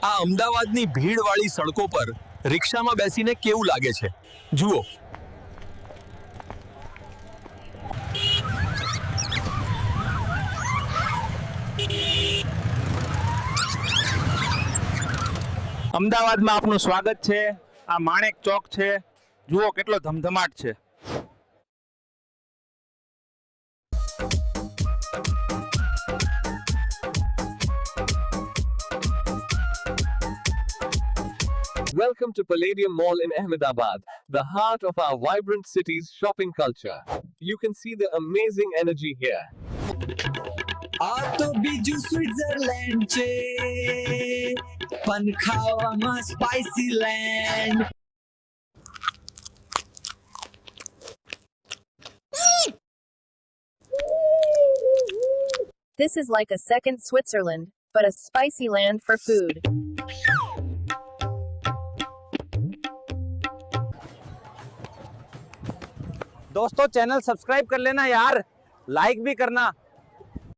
આ અમદાવાદની ભીડવાળી સડકો પર રિક્ષામાં બેસીને કેવું લાગે છે જુઓ. અમદાવાદમાં આપનું સ્વાગત છે. આ માણેક ચોક છે, જુઓ કેટલો ધમધમાટ છે. Welcome to Palladium Mall in Ahmedabad, the heart of our vibrant city's shopping culture. You can see the amazing energy here. આ તો બીજું સ્વિટ્ઝરલેન્ડ છે, પણ ખાવામાં spicy land. This is like a second Switzerland, but a spicy land for food. दोस्तों channel subscribe कर लेना यार, लाइक भी करना.